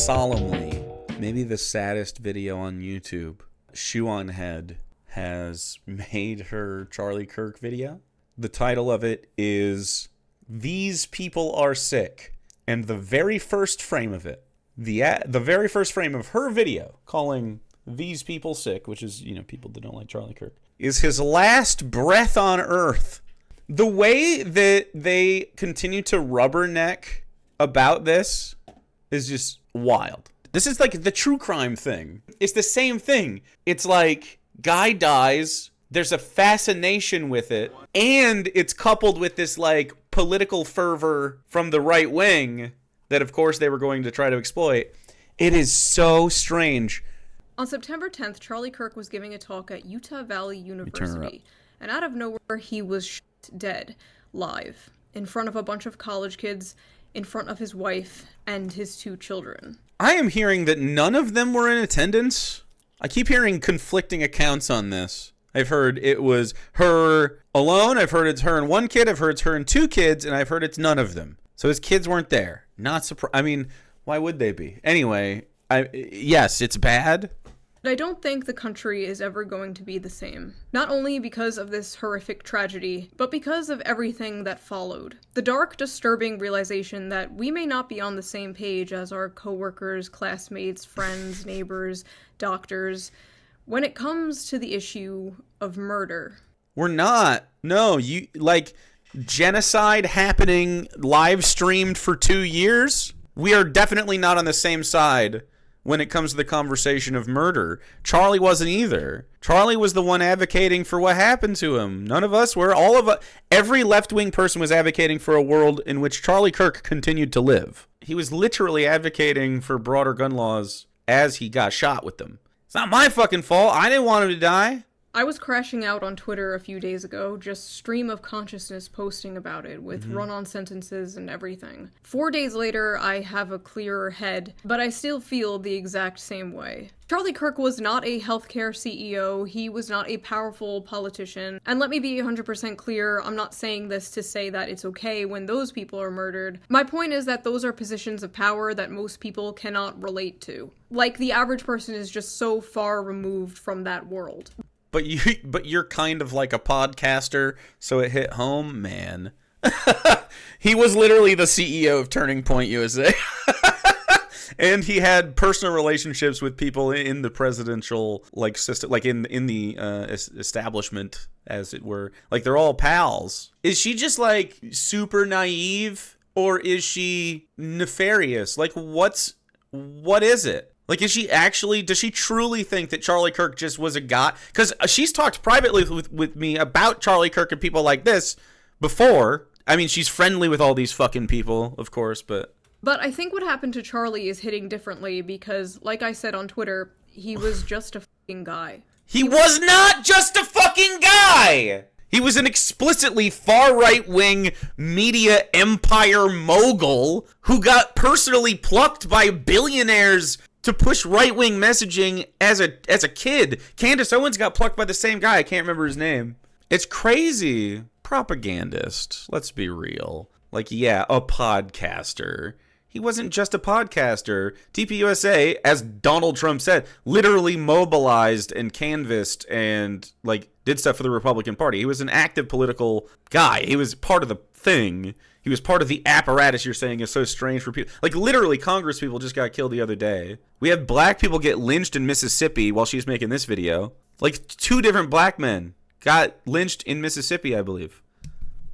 solemnly, maybe the saddest video on YouTube, Shoe0nHead has made her Charlie Kirk video. The title of it is "These People Are Sick," and the very first frame of it, the very first frame of her video calling these people sick, which is, people that don't like Charlie Kirk, is his last breath on Earth. The way that they continue to rubberneck about this is just wild. This is like the true crime thing. It's the same thing. It's like, guy dies, there's a fascination with it, and it's coupled with this like political fervor from the right wing that of course they were going to try to exploit. It is so strange. On September 10th, Charlie Kirk was giving a talk at Utah Valley University, and out of nowhere he was shot dead, live, in front of a bunch of college kids, in front of his wife and his 2 children. I am hearing that none of them were in attendance. I keep hearing conflicting accounts on this. I've heard it was her alone, I've heard it's her and 1 kid, I've heard it's her and 2 kids, and I've heard it's none of them. So his kids weren't there. Not surprised. I mean, why would they be? Anyway, yes, it's bad. I don't think the country is ever going to be the same. Not only because of this horrific tragedy, but because of everything that followed. The dark, disturbing realization that we may not be on the same page as our coworkers, classmates, friends, neighbors, doctors, when it comes to the issue of murder. We're not. No, genocide happening live streamed for 2 years? We are definitely not on the same side when it comes to the conversation of murder. Charlie wasn't either. Charlie was the one advocating for what happened to him. None of us were. Every left-wing person was advocating for a world in which Charlie Kirk continued to live. He was literally advocating for broader gun laws as he got shot with them. It's not my fucking fault. I didn't want him to die. I was crashing out on Twitter a few days ago, just stream of consciousness posting about it, with run-on sentences and everything. 4 days later, I have a clearer head, but I still feel the exact same way. Charlie Kirk was not a healthcare CEO, he was not a powerful politician, and let me be 100% clear, I'm not saying this to say that it's okay when those people are murdered. My point is that those are positions of power that most people cannot relate to. Like, the average person is just so far removed from that world. But you're kind of like a podcaster, so it hit home, man. He was literally the CEO of Turning Point USA. And he had personal relationships with people in the presidential system, in the establishment, as it were. Like, they're all pals. Is she just super naive, or is she nefarious? What is it? Does she truly think that Charlie Kirk just was a guy? Because she's talked privately with me about Charlie Kirk and people like this before. I mean, she's friendly with all these fucking people, of course, but... But I think what happened to Charlie is hitting differently because, like I said on Twitter, he was just a fucking guy. He was not just a fucking guy! He was an explicitly far-right-wing media empire mogul who got personally plucked by billionaires to push right-wing messaging as a kid. Candace Owens got plucked by the same guy. I can't remember his name. It's crazy. Propagandist. Let's be real. A podcaster. He wasn't just a podcaster. TPUSA, as Donald Trump said, literally mobilized and canvassed and, did stuff for the Republican Party. He was an active political guy. He was part of the thing. He was part of the apparatus you're saying is so strange for people. Literally, Congress people just got killed the other day. We had black people get lynched in Mississippi while she's making this video. 2 different black men got lynched in Mississippi, I believe.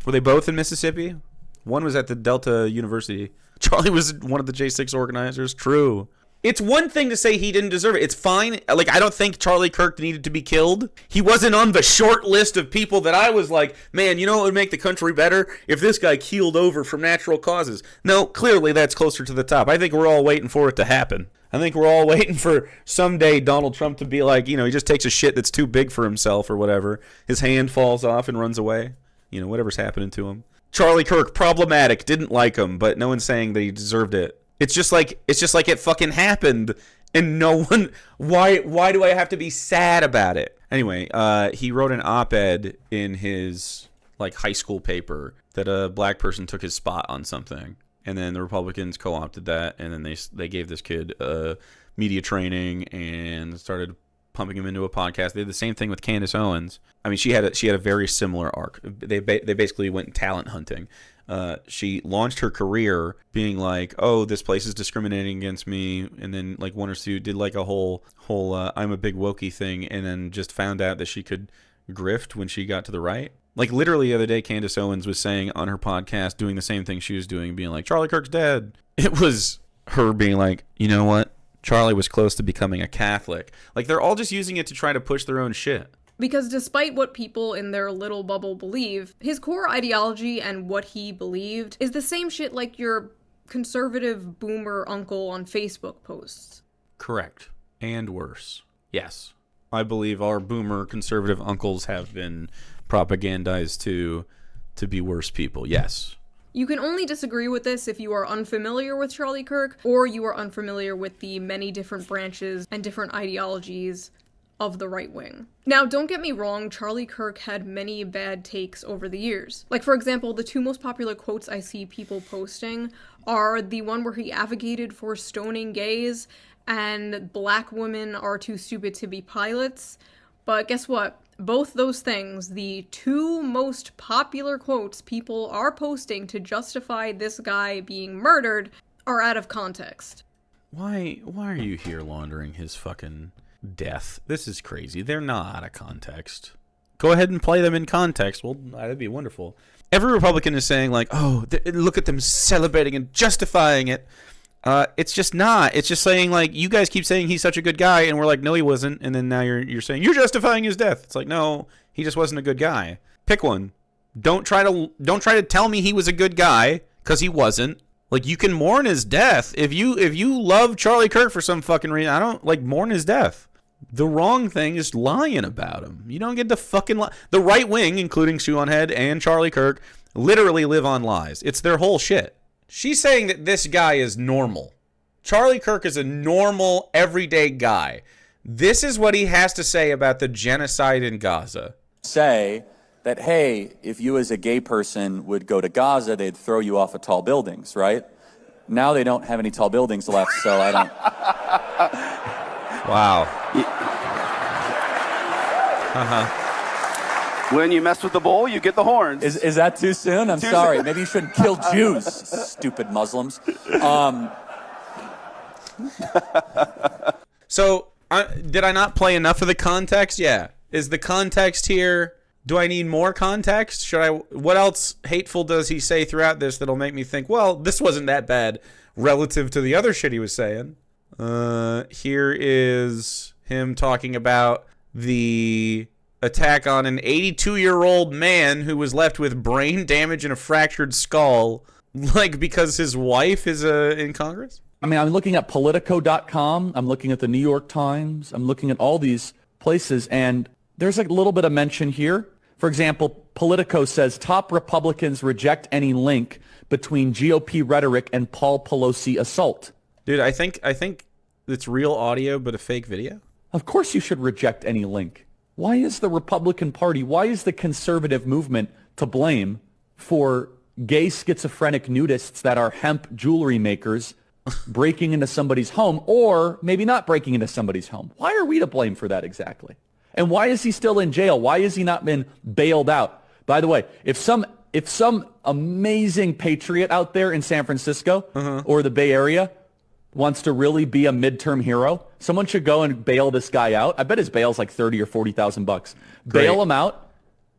Were they both in Mississippi? One was at the Delta University. Charlie was one of the J6 organizers. True. It's one thing to say he didn't deserve it. It's fine. I don't think Charlie Kirk needed to be killed. He wasn't on the short list of people that I was like, man, you know what would make the country better? If this guy keeled over from natural causes. No, clearly that's closer to the top. I think we're all waiting for it to happen. I think we're all waiting for someday Donald Trump to be like, he just takes a shit that's too big for himself or whatever. His hand falls off and runs away. Whatever's happening to him. Charlie Kirk, problematic, didn't like him, but no one's saying that he deserved it. It's just like it fucking happened, and no one. Why do I have to be sad about it? Anyway, he wrote an op-ed in his high school paper that a black person took his spot on something. And then the Republicans co-opted that, and then they gave this kid media training and started pumping him into a podcast. They did the same thing with Candace Owens. I mean, she had a very similar arc. They basically went talent hunting. She launched her career being like, "Oh, this place is discriminating against me," and then like one or two did like a whole "I'm a big wokey" thing, and then just found out that she could grift when she got to the right. Like literally the other day, Candace Owens was saying on her podcast, doing the same thing she was doing, being like, "Charlie Kirk's dead." It was her being like, "You know what? Charlie was close to becoming a Catholic." Like they're all just using it to try to push their own shit. Because despite what people in their little bubble believe, his core ideology and what he believed is the same shit like your conservative boomer uncle on Facebook posts. Correct. And worse. Yes. I believe our boomer conservative uncles have been propagandized to be worse people. Yes. You can only disagree with this if you are unfamiliar with Charlie Kirk, or you are unfamiliar with the many different branches and different ideologies of the right wing. Now, don't get me wrong, Charlie Kirk had many bad takes over the years. Like, for example, the two most popular quotes I see people posting are the one where he advocated for stoning gays and black women are too stupid to be pilots. But guess what? Both those things, the two most popular quotes people are posting to justify this guy being murdered, are out of context. Why are you here laundering his fucking death? This is crazy. They're not out of context. Go ahead and play them in context. Well, that'd be wonderful. Every Republican is saying like, "Oh, look at them celebrating and justifying it." It's just not. It's just saying like, you guys keep saying he's such a good guy, and we're like, no, he wasn't. And then now you're saying you're justifying his death. It's like, no, he just wasn't a good guy. Pick one. Don't try to tell me he was a good guy, because he wasn't. Like, you can mourn his death if you love Charlie Kirk for some fucking reason. I don't like mourn his death. The wrong thing is lying about him. You don't get to fucking lie. The right wing, including Shoe0nHead and Charlie Kirk, literally live on lies. It's their whole shit. She's saying that this guy is normal. Charlie Kirk is a normal, everyday guy. This is what he has to say about the genocide in Gaza. Say that, hey, if you as a gay person would go to Gaza, they'd throw you off of tall buildings, right? Now they don't have any tall buildings left, so I don't... Wow. Uh-huh. When you mess with the bull, you get the horns. Is that too soon? I'm sorry. Maybe you shouldn't kill Jews, stupid Muslims. So, did I not play enough of the context? Yeah. Is the context here... Do I need more context? What else hateful does he say throughout this that'll make me think, well, this wasn't that bad relative to the other shit he was saying? Here is him talking about the attack on an 82-year-old man who was left with brain damage and a fractured skull, like because his wife is in Congress? I mean, I'm looking at Politico.com. I'm looking at the New York Times. I'm looking at all these places, and there's a little bit of mention here. For example, Politico says top Republicans reject any link between GOP rhetoric and Paul Pelosi assault. Dude, I think it's real audio but a fake video. Of course you should reject any link. Why is the Republican Party, why is the conservative movement to blame for gay schizophrenic nudists that are hemp jewelry makers breaking into somebody's home, or maybe not breaking into somebody's home? Why are we to blame for that exactly? And why is he still in jail? Why has he not been bailed out? By the way, if some amazing patriot out there in San Francisco or the Bay Area wants to really be a midterm hero, someone should go and bail this guy out. I bet his bail's like $30,000 or $40,000. Bail him out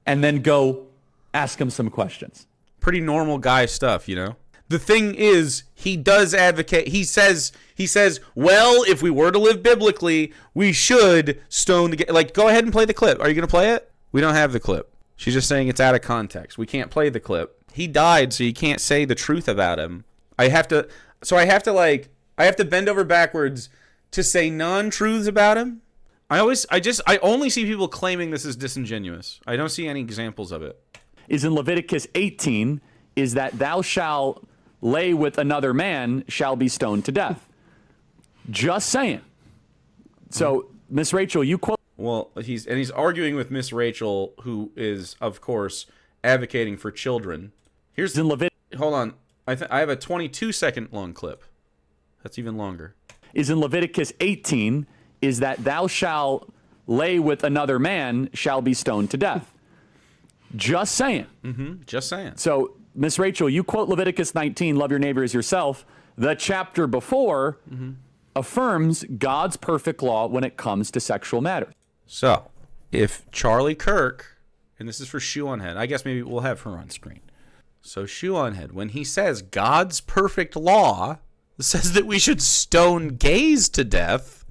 and then go ask him some questions. Pretty normal guy stuff, you know? The thing is, he does advocate. He says, well, if we were to live biblically, we should stone the gay. Like, go ahead and play the clip. Are you going to play it? We don't have the clip. She's just saying it's out of context. We can't play the clip. He died, so you can't say the truth about him. I have to bend over backwards to say non-truths about him. I only see people claiming this is disingenuous. I don't see any examples of it. Is in Leviticus 18, is that thou shalt lay with another man shall be stoned to death. Just saying. So, Miss Rachel, you quote... Well, he's arguing with Miss Rachel, who is, of course, advocating for children. Here's in Leviticus. Hold on. I have a 22-second long clip. That's even longer. Is in Leviticus 18 is that thou shalt lay with another man shall be stoned to death. Just saying. Just saying. So, Miss Rachel, you quote Leviticus 19, love your neighbor as yourself. The chapter before affirms God's perfect law when it comes to sexual matters. So, if Charlie Kirk, and this is for Shoe0nHead, I guess maybe we'll have her on screen. So Shoe0nHead, when he says God's perfect law says that we should stone gays to death,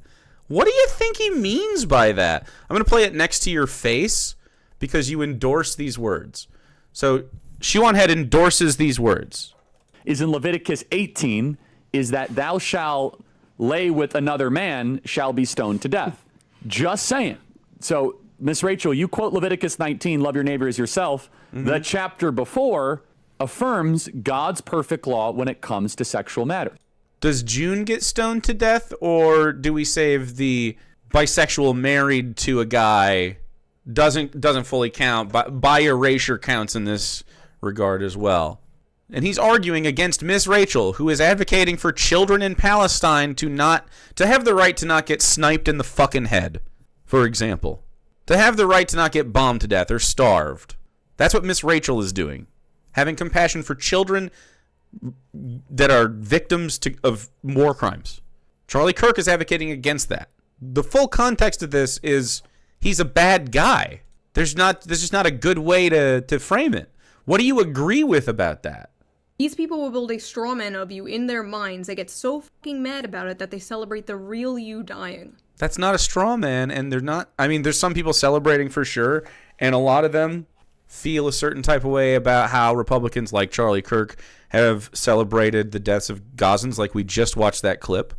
what do you think he means by that? I'm going to play it next to your face because you endorse these words. So Shoe0nHead endorses these words. Is in Leviticus 18 is that thou shalt lay with another man shall be stoned to death. Just saying. So, Miss Rachel, you quote Leviticus 19, love your neighbor as yourself. The chapter before affirms God's perfect law when it comes to sexual matters. Does June get stoned to death, or do we save the bisexual married to a guy doesn't fully count, but bi erasure counts in this regard as well? And he's arguing against Miss Rachel, who is advocating for children in Palestine to have the right to not get sniped in the fucking head, for example. To have the right to not get bombed to death or starved. That's what Miss Rachel is doing. Having compassion for children that are victims of war crimes. Charlie Kirk is advocating against that. The full context of this is he's a bad guy. There's just not a good way to frame it. What do you agree with about that? These people will build a straw man of you in their minds. They get so fucking mad about it that they celebrate the real you dying. That's not a straw man, and they're not. I mean, there's some people celebrating for sure, and a lot of them feel a certain type of way about how Republicans like Charlie Kirk have celebrated the deaths of Gazans, like we just watched that clip,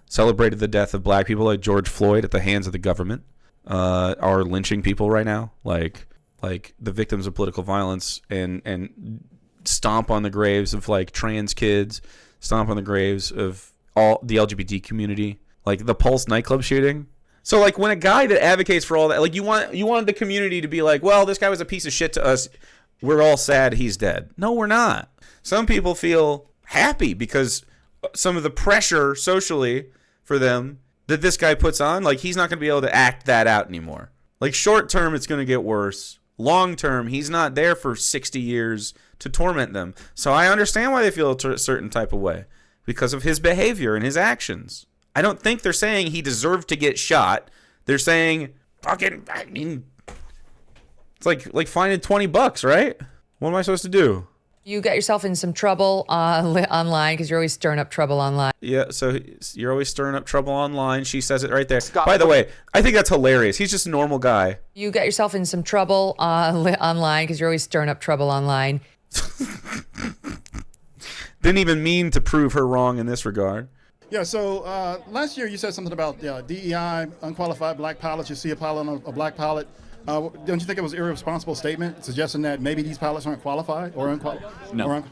celebrated the death of black people like George Floyd at the hands of the government, are lynching people right now, like the victims of political violence, and stomp on the graves of like trans kids, stomp on the graves of all the LGBT community, like the Pulse nightclub shooting. So like when a guy that advocates for all that, like you want the community to be like, well, this guy was a piece of shit to us. We're all sad he's dead. No, we're not. Some people feel happy because some of the pressure socially for them that this guy puts on, like he's not going to be able to act that out anymore. Like short term, it's going to get worse. Long term, he's not there for 60 years to torment them. So I understand why they feel a certain type of way because of his behavior and his actions. I don't think they're saying he deserved to get shot. They're saying, it's like finding $20, right? What am I supposed to do? You got yourself in some trouble online because you're always stirring up trouble online. Yeah, so you're always stirring up trouble online. She says it right there. By the way, I think that's hilarious. He's just a normal guy. You got yourself in some trouble online because you're always stirring up trouble online. Didn't even mean to prove her wrong in this regard. Yeah, so last year you said something about DEI, unqualified black pilots. You see a pilot on a black pilot. Don't you think it was an irresponsible statement suggesting that maybe these pilots aren't qualified or unqualified? No.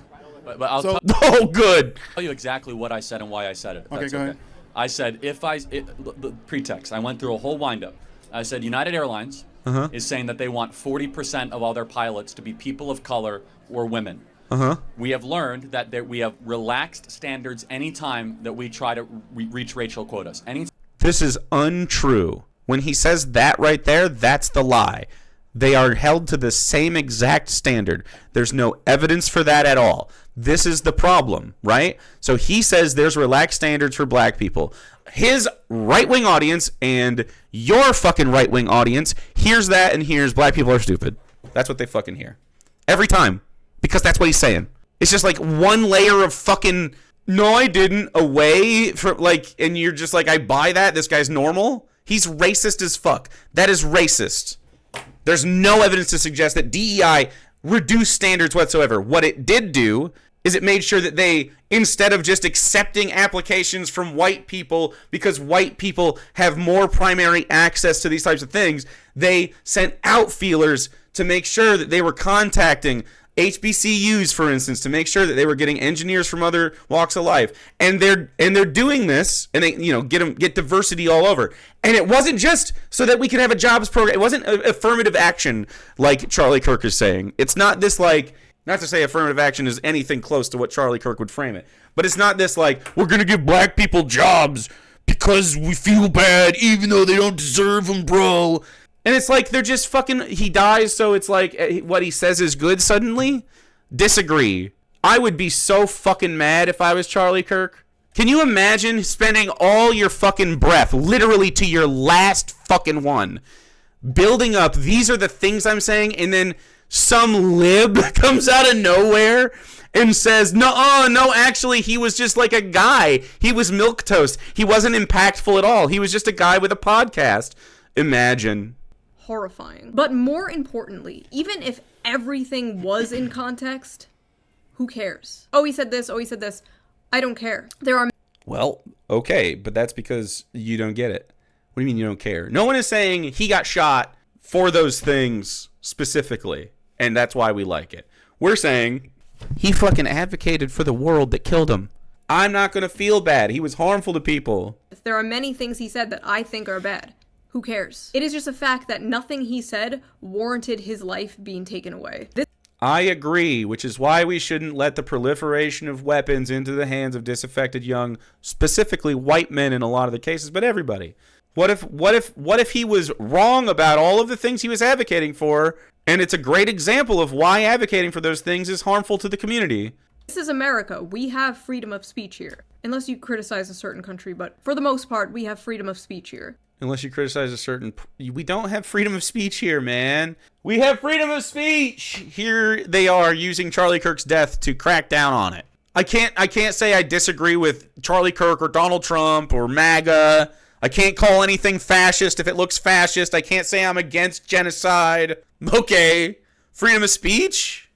But I'll Oh, good. tell you exactly what I said and why I said it. Okay, go ahead. I said the pretext. I went through a whole windup. I said United Airlines is saying that they want 40% of all their pilots to be people of color or women. We have learned that we have relaxed standards anytime that we try to reach racial quotas. This is untrue. When he says that right there, that's the lie. They are held to the same exact standard. There's no evidence for that at all. This is the problem, right? So he says there's relaxed standards for black people. His right-wing audience and your fucking right-wing audience hears that and hears black people are stupid. That's what they fucking hear. Every time. Because that's what he's saying. It's just like one layer of fucking, no, I didn't, away from like, and you're just like, I buy that. This guy's normal. He's racist as fuck. That is racist. There's no evidence to suggest that DEI reduced standards whatsoever. What it did do is it made sure that they, instead of just accepting applications from white people because white people have more primary access to these types of things, they sent out feelers to make sure that they were contacting HBCUs, for instance, to make sure that they were getting engineers from other walks of life, and they're doing this, and they get diversity all over. And it wasn't just so that we could have a jobs program. It wasn't affirmative action like Charlie Kirk is saying. It's not this like Not to say affirmative action is anything close to what Charlie Kirk would frame it. But it's not this like, we're going to give black people jobs because we feel bad even though they don't deserve them, bro. And it's like they're just fucking, he dies, so it's like what he says is good suddenly? Disagree. I would be so fucking mad if I was Charlie Kirk. Can you imagine spending all your fucking breath, literally to your last fucking one, building up, these are the things I'm saying, and then some lib comes out of nowhere and says, no, actually, he was just like a guy. He was milquetoast. He wasn't impactful at all. He was just a guy with a podcast. Imagine. Horrifying. But more importantly, even if everything was in context, who cares? Oh, he said this. Oh, he said this. I don't care. There are... Well, okay, but that's because you don't get it. What do you mean you don't care? No one is saying he got shot for those things specifically, and that's why we like it. We're saying he fucking advocated for the world that killed him. I'm not going to feel bad. He was harmful to people. There are many things he said that I think are bad. Who cares? It is just a fact that nothing he said warranted his life being taken away. I agree, which is why we shouldn't let the proliferation of weapons into the hands of disaffected young, specifically white men in a lot of the cases, but everybody. What if he was wrong about all of the things he was advocating for, and it's a great example of why advocating for those things is harmful to the community? This is America. We have freedom of speech here. Unless you criticize a certain country, but for the most part, we have freedom of speech here. Unless you criticize a certain... We don't have freedom of speech here, man. We have freedom of speech! Here they are using Charlie Kirk's death to crack down on it. I can't say I disagree with Charlie Kirk or Donald Trump or MAGA. I can't call anything fascist if it looks fascist. I can't say I'm against genocide. Okay. Freedom of speech?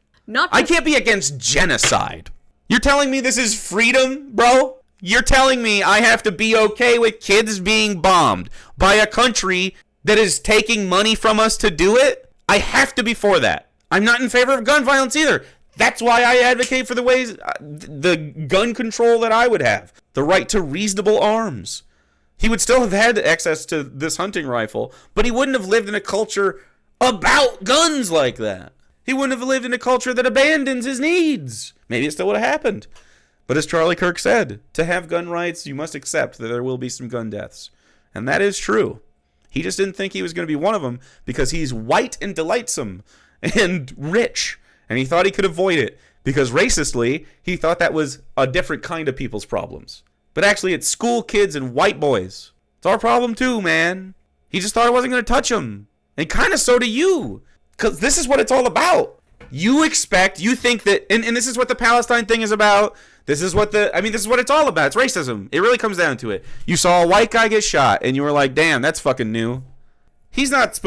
I can't be against genocide. You're telling me this is freedom, bro? You're telling me I have to be okay with kids being bombed by a country that is taking money from us to do it? I have to be for that. I'm not in favor of gun violence either. That's why I advocate for the gun control that I would have. The right to reasonable arms. He would still have had access to this hunting rifle, but he wouldn't have lived in a culture about guns like that. He wouldn't have lived in a culture that abandons his needs. Maybe it still would have happened. But as Charlie Kirk said, to have gun rights, you must accept that there will be some gun deaths. And that is true. He just didn't think he was going to be one of them because he's white and delightsome and rich. And he thought he could avoid it because racistly, he thought that was a different kind of people's problems. But actually, it's school kids and white boys. It's our problem too, man. He just thought it wasn't going to touch him. And kind of so do you. Because this is what it's all about. You think that, and this is what the Palestine thing is about. This is what it's all about. It's racism. It really comes down to it. You saw a white guy get shot, and you were like, damn, that's fucking new. He's not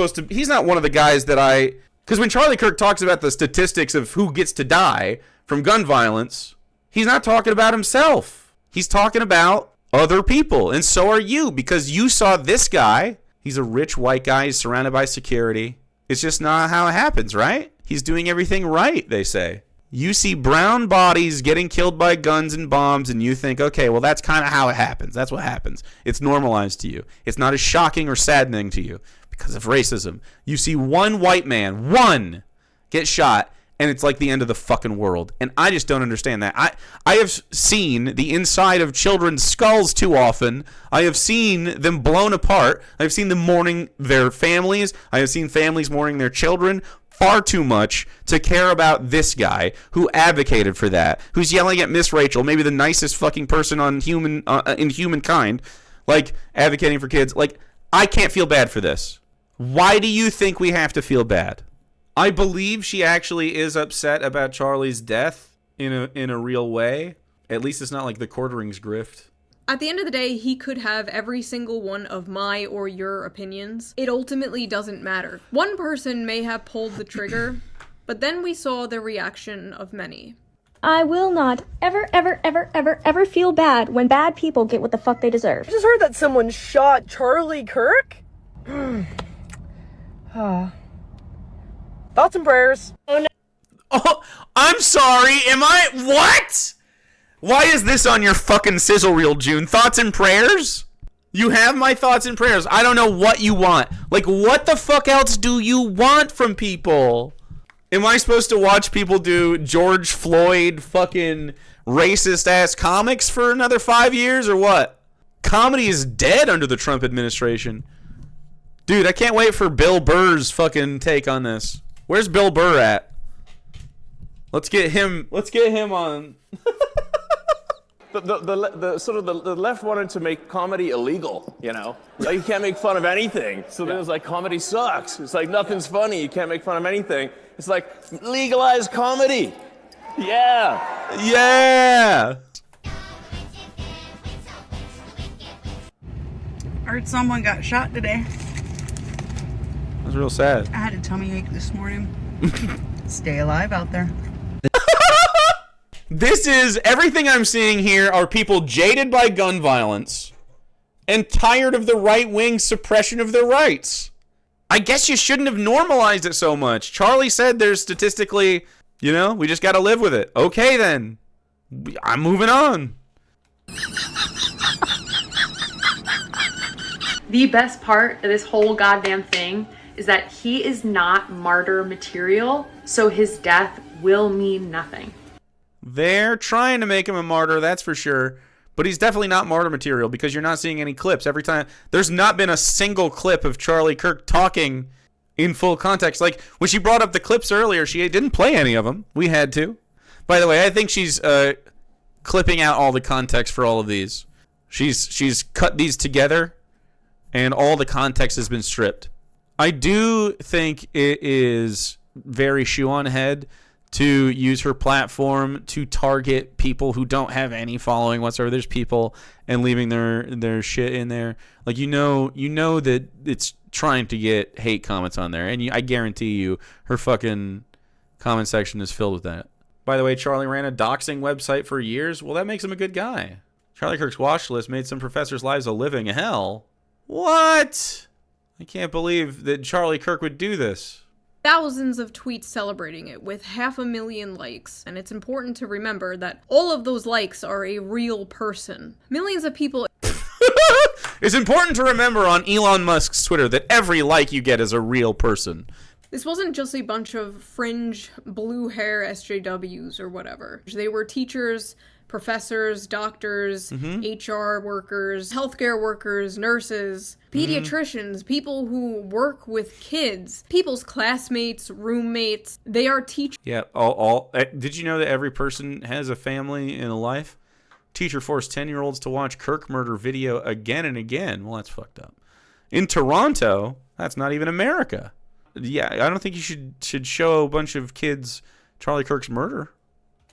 one of the guys that because when Charlie Kirk talks about the statistics of who gets to die from gun violence, he's not talking about himself. He's talking about other people, and so are you, because you saw this guy. He's a rich white guy. He's surrounded by security. It's just not how it happens, right? He's doing everything right, they say. You see brown bodies getting killed by guns and bombs, and you think, okay, well, that's kind of how it happens. That's what happens. It's normalized to you. It's not as shocking or saddening to you because of racism. You see one white man, get shot, and it's like the end of the fucking world. And I just don't understand that. I have seen the inside of children's skulls too often. I have seen them blown apart. I've seen them mourning their families. I have seen families mourning their children far too much to care about this guy who advocated for that, who's yelling at Miss Rachel, maybe the nicest fucking person in humankind, like advocating for kids. Like, I can't feel bad for this. Why do you think we have to feel bad? I believe she actually is upset about Charlie's death in a real way. At least it's not like the quarterings grift. At the end of the day, he could have every single one of my or your opinions. It ultimately doesn't matter. One person may have pulled the trigger, but then we saw the reaction of many. I will not ever feel bad when bad people get what the fuck they deserve. I just heard that someone shot Charlie Kirk. Thoughts and prayers. Oh, no. Oh, I'm sorry. What? Why is this on your fucking sizzle reel, June? Thoughts and prayers? You have my thoughts and prayers. I don't know what you want. Like, what the fuck else do you want from people? Am I supposed to watch people do George Floyd fucking racist-ass comics for another 5 years or what? Comedy is dead under the Trump administration. Dude, I can't wait for Bill Burr's fucking take on this. Where's Bill Burr at? Let's get him on. The left wanted to make comedy illegal, you know? Like, you can't make fun of anything. So then it was like, comedy sucks. It's like, nothing's funny. You can't make fun of anything. It's like, legalize comedy. Yeah. Yeah. I heard someone got shot today. That's real sad. I had a tummy ache this morning. Stay alive out there. This is everything I'm seeing here are people jaded by gun violence and tired of the right-wing suppression of their rights. I guess you shouldn't have normalized it so much. Charlie said there's statistically, we just got to live with it. Okay, then. I'm moving on. The best part of this whole goddamn thing is that he is not martyr material, so his death will mean nothing. They're trying to make him a martyr, that's for sure. But he's definitely not martyr material because you're not seeing any clips. Every time, there's not been a single clip of Charlie Kirk talking in full context. Like, when she brought up the clips earlier, she didn't play any of them. We had to. By the way, I think she's clipping out all the context for all of these. She's cut these together, and all the context has been stripped. I do think it is very Shoe0nHead to use her platform to target people who don't have any following whatsoever. There's people and leaving their shit in there. Like, you know that it's trying to get hate comments on there. And I guarantee you her fucking comment section is filled with that. By the way, Charlie ran a doxing website for years. Well, that makes him a good guy. Charlie Kirk's watch list made some professors' lives a living hell. What? I can't believe that Charlie Kirk would do this. Thousands of tweets celebrating it with 500,000 likes, and it's important to remember that all of those likes are a real person. Millions of people... It's important to remember on Elon Musk's Twitter that every like you get is a real person. This wasn't just a bunch of fringe blue hair SJWs or whatever. They were teachers, professors, doctors, HR workers, healthcare workers, nurses, pediatricians, people who work with kids, people's classmates, roommates. They are teachers. Yeah, did you know that every person has a family and a life? Teacher forced 10-year-olds to watch Kirk murder video again and again. Well, that's fucked up. In Toronto, that's not even America. Yeah, I don't think you should show a bunch of kids Charlie Kirk's murder.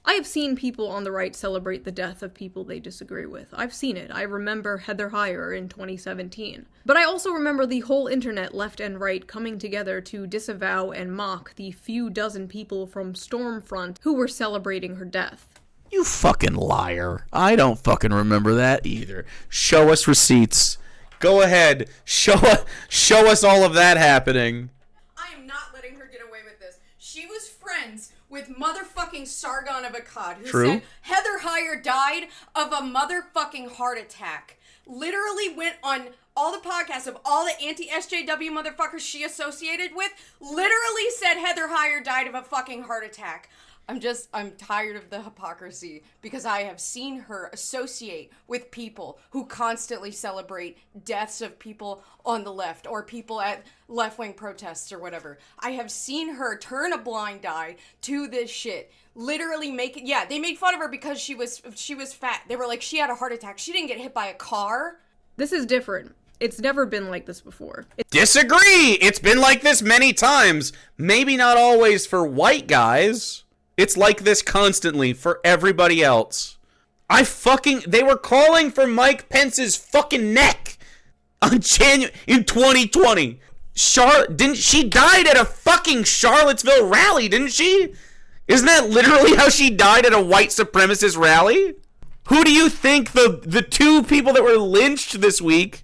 I have seen people on the right celebrate the death of people they disagree with. I've seen it. I remember Heather Heyer in 2017. But I also remember the whole internet, left and right, coming together to disavow and mock the few dozen people from Stormfront who were celebrating her death. You fucking liar. I don't fucking remember that either. Show us receipts. Go ahead. Show us all of that happening. I am not letting her get away with this. She was friends with motherfucking Sargon of Akkad, who said Heather Heyer died of a motherfucking heart attack. Literally went on all the podcasts of all the anti-SJW motherfuckers she associated with, literally said Heather Heyer died of a fucking heart attack. I'm tired of the hypocrisy because I have seen her associate with people who constantly celebrate deaths of people on the left or people at left-wing protests or whatever. I have seen her turn a blind eye to this shit. Literally they made fun of her because she was fat. They were like, she had a heart attack. She didn't get hit by a car. This is different. It's never been like this before. Disagree! It's been like this many times. Maybe not always for white guys. It's like this constantly for everybody else. They were calling for Mike Pence's fucking neck in 2020. She died at a fucking Charlottesville rally, didn't she? Isn't that literally how she died at a white supremacist rally? Who do you think the two people that were lynched this week,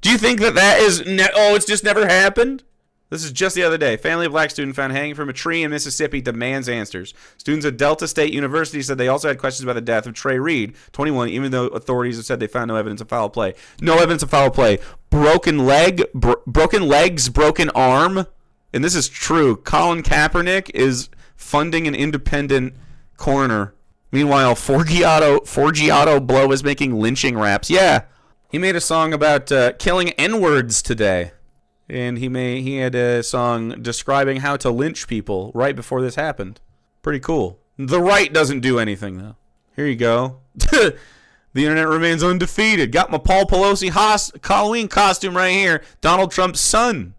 do you think that is, it's just never happened? This is just the other day. Family of black student found hanging from a tree in Mississippi demands answers. Students at Delta State University said they also had questions about the death of Trey Reed, 21, even though authorities have said they found no evidence of foul play. No evidence of foul play. Broken leg, broken legs, broken arm. and this is true, Colin Kaepernick is funding an independent coroner. Meanwhile, Forgiato Blow is making lynching raps. Yeah, he made a song about killing N-words today. And he had a song describing how to lynch people right before this happened. Pretty cool. The right doesn't do anything, though. Here you go. The internet remains undefeated. Got my Paul Pelosi Halloween costume right here. Donald Trump's son.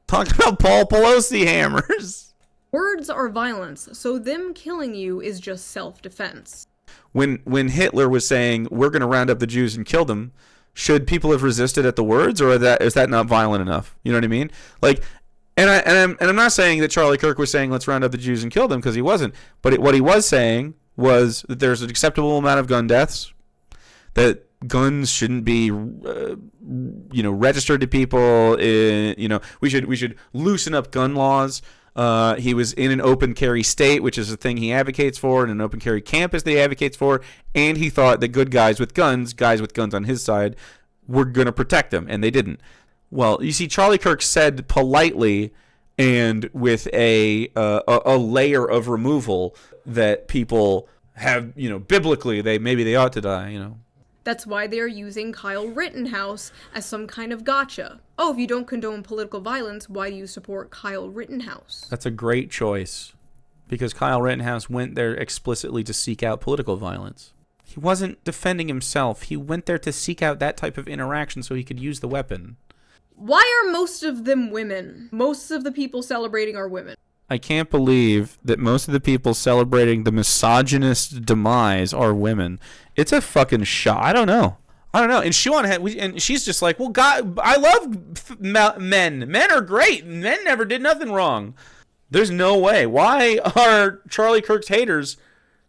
Talking about Paul Pelosi hammers. Words are violence, so them killing you is just self-defense. When Hitler was saying, we're going to round up the Jews and kill them, should people have resisted at the words, or is that not violent enough? You know what I mean? Like, I'm not saying that Charlie Kirk was saying let's round up the Jews and kill them, because he wasn't. But what he was saying was that there's an acceptable amount of gun deaths, that guns shouldn't be registered to people. We should loosen up gun laws. He was in an open carry state, which is a thing he advocates for, and an open carry campus that he advocates for, and he thought that good guys with guns on his side, were going to protect them, and they didn't. Well, you see, Charlie Kirk said politely and with a layer of removal that people have, biblically, they ought to die, That's why they're using Kyle Rittenhouse as some kind of gotcha. Oh, if you don't condone political violence, why do you support Kyle Rittenhouse? That's a great choice, because Kyle Rittenhouse went there explicitly to seek out political violence. He wasn't defending himself. He went there to seek out that type of interaction so he could use the weapon. Why are most of them women? Most of the people celebrating are women. I can't believe that most of the people celebrating the misogynist demise are women. It's a fucking shock. I don't know. And Shoe0nHead, and she's just like, well, God, I love men. Men are great. Men never did nothing wrong. There's no way. Why are Charlie Kirk's haters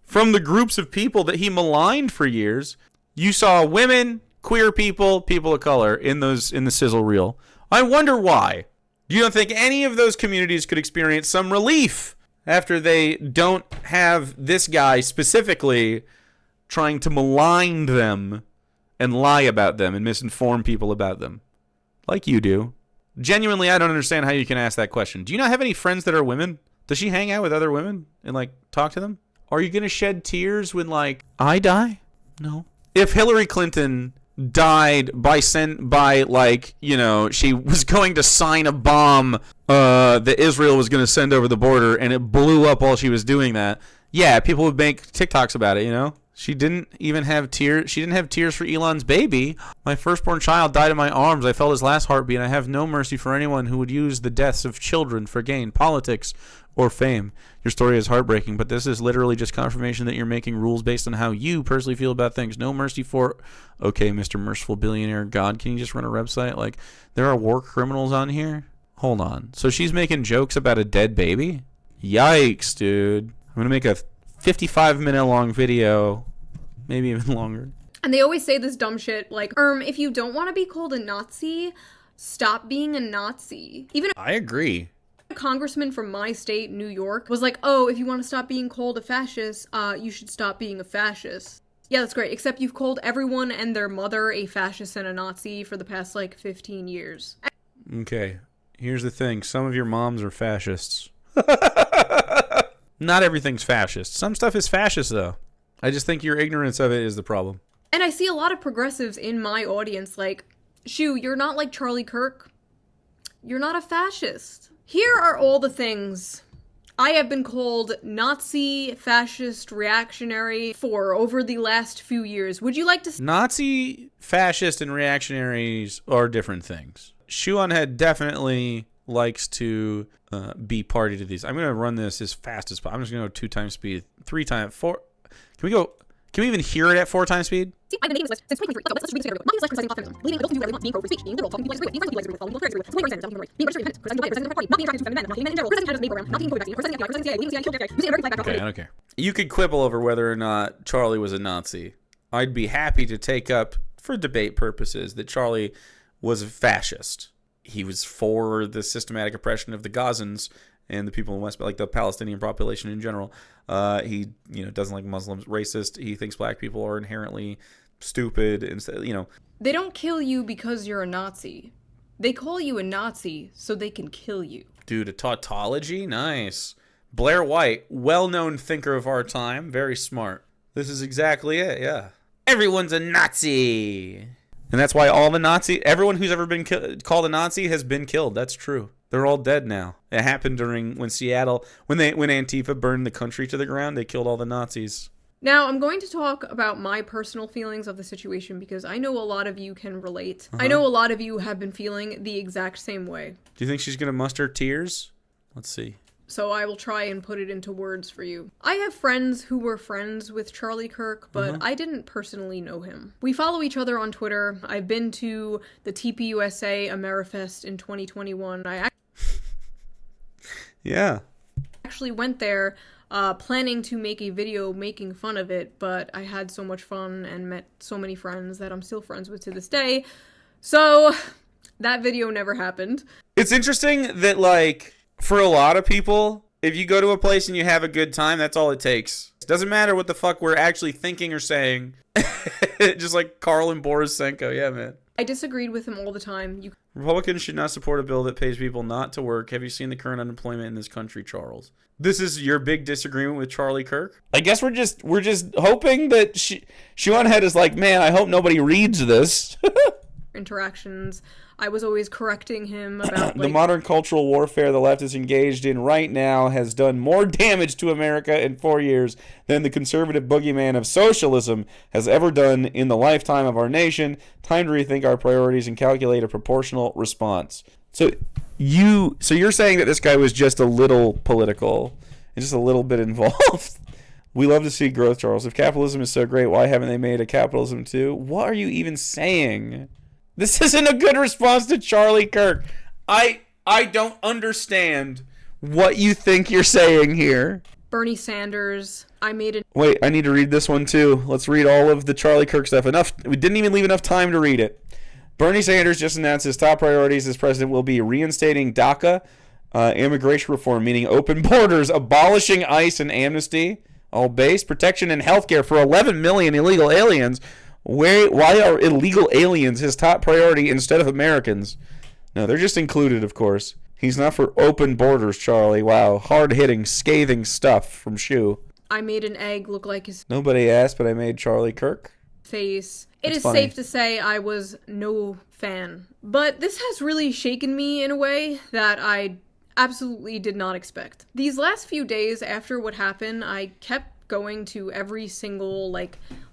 from the groups of people that he maligned for years? You saw women, queer people, people of color in the sizzle reel. I wonder why. You don't think any of those communities could experience some relief after they don't have this guy specifically trying to malign them and lie about them and misinform people about them, like you do? Genuinely, I don't understand how you can ask that question. Do you not have any friends that are women? Does she hang out with other women and, talk to them? Are you going to shed tears when, I die? No. If Hillary Clinton died she was going to sign a bomb that Israel was going to send over the border, and it blew up while she was doing that, yeah, people would make TikToks about it, She didn't even have tears. She didn't have tears for Elon's baby. My firstborn child died in my arms. I felt his last heartbeat, and I have no mercy for anyone who would use the deaths of children for gain, politics, or fame. Your story is heartbreaking, but this is literally just confirmation that you're making rules based on how you personally feel about things. No mercy for... Okay, Mr. Merciful Billionaire God, can you just run a website? There are war criminals on here? Hold on. So she's making jokes about a dead baby? Yikes, dude. I'm going to make a 55-minute long video... Maybe even longer. And they always say this dumb shit if you don't want to be called a Nazi, stop being a Nazi. I agree. A congressman from my state, New York, was like, oh, if you want to stop being called a fascist, you should stop being a fascist. Yeah, that's great, except you've called everyone and their mother a fascist and a Nazi for the past, 15 years. Okay, here's the thing. Some of your moms are fascists. Not everything's fascist. Some stuff is fascist, though. I just think your ignorance of it is the problem. And I see a lot of progressives in my audience Shoe, you're not like Charlie Kirk. You're not a fascist. Here are all the things I have been called Nazi, fascist, reactionary for over the last few years. Would you like to... Nazi, fascist, and reactionaries are different things. Shoe0nHead definitely likes to be party to these. I'm going to run this as fast as possible. I'm just going to go 2x speed, 3x, 4... Can we even hear it at 4x speed? I've been making this list since 2023. Let's read this. Not criticizing optimism. Leaving adults who do everyone being pro free speech, being liberal, talking people like being friends with people like being following being registered independent, being registered party, not being attracted to feminine men, not being men in general, presenting Canada's program, not being COVID vaccine, presenting FBI, presenting CIA, leaving CIA, killing CIA, using American flag backdrop. Okay, I don't care. You could quibble over whether or not Charlie was a Nazi. I'd be happy to take up, for debate purposes, that Charlie was a fascist. He was for the systematic oppression of the Gazans and the people in West, the Palestinian population in general. He, doesn't like Muslims, racist. He thinks black people are inherently stupid, and They don't kill you because you're a Nazi. They call you a Nazi so they can kill you. Dude, a tautology? Nice. Blair White, well-known thinker of our time, very smart. This is exactly it, yeah. Everyone's a Nazi. And that's why everyone who's ever been called a Nazi has been killed. That's true. They're all dead now. It happened when Antifa burned the country to the ground, they killed all the Nazis. Now, I'm going to talk about my personal feelings of the situation because I know a lot of you can relate. I know a lot of you have been feeling the exact same way. Do you think she's going to muster tears? Let's see. So I will try and put it into words for you. I have friends who were friends with Charlie Kirk, but I didn't personally know him. We follow each other on Twitter. I've been to the TPUSA Amerifest in 2021. Yeah. Actually went there planning to make a video making fun of it, but I had so much fun and met so many friends that I'm still friends with to this day. So that video never happened. It's interesting that, like, for a lot of people, if you go to a place and you have a good time, that's all it takes. It doesn't matter what the fuck we're actually thinking or saying. Just like Carl and Borisenko. Yeah, man. I disagreed with him all the time. Republicans should not support a bill that pays people not to work. Have you seen the current unemployment in this country, Charles? This is your big disagreement with Charlie Kirk? I guess we're just hoping that Shoe0nHead is like, man, I hope nobody reads this. Interactions. I was always correcting him about the modern cultural warfare the left is engaged in right now has done more damage to America in 4 years than the conservative boogeyman of socialism has ever done in the lifetime of our nation. Time to rethink our priorities and calculate a proportional response. So you're saying that this guy was just a little political and just a little bit involved. We love to see growth, Charles. If capitalism is so great, why haven't they made a capitalism too? What are you even saying? This isn't a good response to Charlie Kirk. I don't understand what you think you're saying here. Bernie Sanders. Wait, I need to read this one too. Let's read all of the Charlie Kirk stuff. We didn't even leave enough time to read it. Bernie Sanders just announced his top priorities as president will be reinstating DACA, immigration reform, meaning open borders, abolishing ICE and amnesty, all base, protection and healthcare for 11 million illegal aliens. Why are illegal aliens his top priority instead of Americans? No, they're just included, of course. He's not for open borders, Charlie. Wow, hard-hitting, scathing stuff from Shoe. I made an egg look like his... Nobody asked, but I made Charlie Kirk. Face. It is safe to say I was no fan. But this has really shaken me in a way that I absolutely did not expect. These last few days after what happened, I kept going to every single,